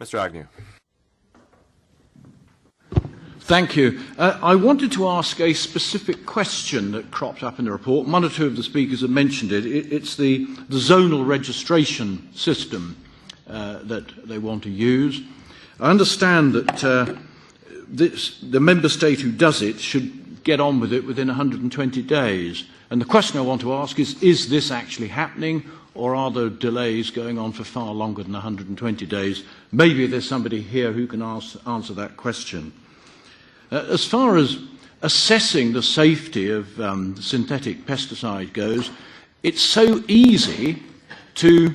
Mr. Agnew. Thank you. I wanted to ask a specific question that cropped up in the report. One or two of the speakers have mentioned it. It's the zonal registration system that they want to use. I understand that the member state who does it should get on with it within 120 days. And the question I want to ask is this actually happening, or are there delays going on for far longer than 120 days? Maybe there's somebody here who can answer that question. As far as assessing the safety of synthetic pesticide goes, it's so easy to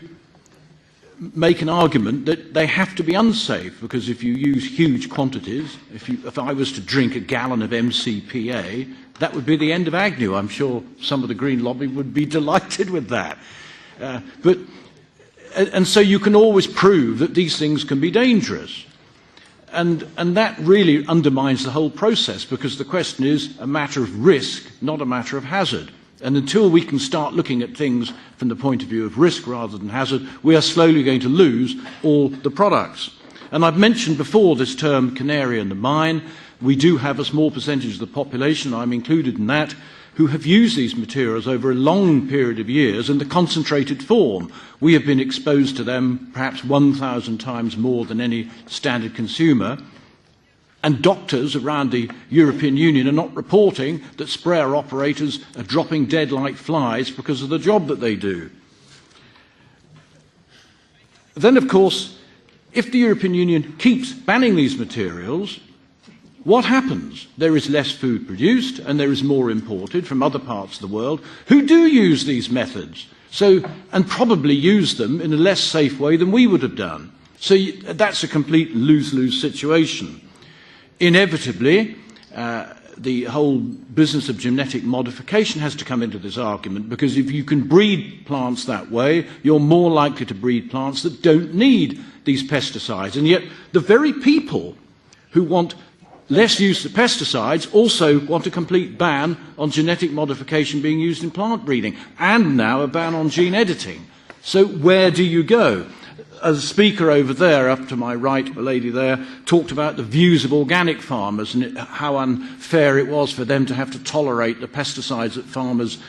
make an argument that they have to be unsafe, because if you use huge quantities, if I was to drink a gallon of MCPA, that would be the end of Agnew. I'm sure some of the Green lobby would be delighted with that. And so you can always prove that these things can be dangerous. And that really undermines the whole process, because the question is a matter of risk, not a matter of hazard. And until we can start looking at things from the point of view of risk rather than hazard, we are slowly going to lose all the products. And I've mentioned before this term canary in the mine. We do have a small percentage of the population, I'm included in that, who have used these materials over a long period of years in the concentrated form. We have been exposed to them perhaps 1,000 times more than any standard consumer. And doctors around the European Union are not reporting that sprayer operators are dropping dead like flies because of the job that they do. Then, of course, if the European Union keeps banning these materials, what happens? There is less food produced and there is more imported from other parts of the world who do use these methods, and probably use them in a less safe way than we would have done. So that's a complete lose-lose situation. Inevitably, the whole business of genetic modification has to come into this argument, because if you can breed plants that way, you're more likely to breed plants that don't need these pesticides. And yet the very people who want less use of pesticides also want a complete ban on genetic modification being used in plant breeding, and now a ban on gene editing. So where do you go? A speaker over there, up to my right, a lady there, talked about the views of organic farmers and how unfair it was for them to have to tolerate the pesticides that farmers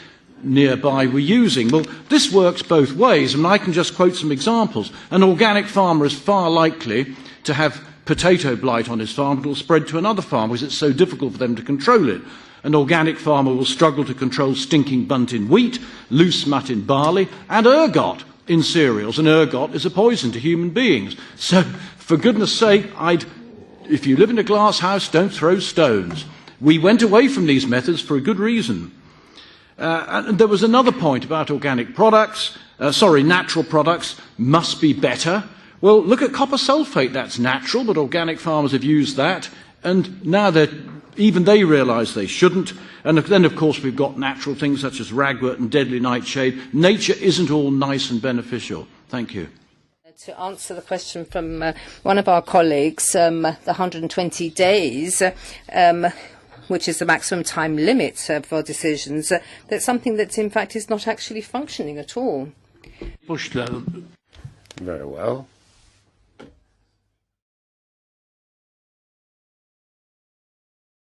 nearby were using. Well, this works both ways, and I can just quote some examples. An organic farmer is far likely to have potato blight on his farm. It will spread to another farm because it's so difficult for them to control it. An organic farmer will struggle to control stinking bunt in wheat, loose smut in barley, and ergot in cereals. And ergot is a poison to human beings. So, for goodness sake, if you live in a glass house, don't throw stones. We went away from these methods for a good reason. And there was another point about organic products. Natural products must be better. Well, look at copper sulfate. That's natural, but organic farmers have used that, and now even they realise they shouldn't. And then, of course, we've got natural things such as ragwort and deadly nightshade. Nature isn't all nice and beneficial. Thank you. To answer the question from one of our colleagues, the 120 days, which is the maximum time limit for decisions, that's something that, in fact, is not actually functioning at all. Very well.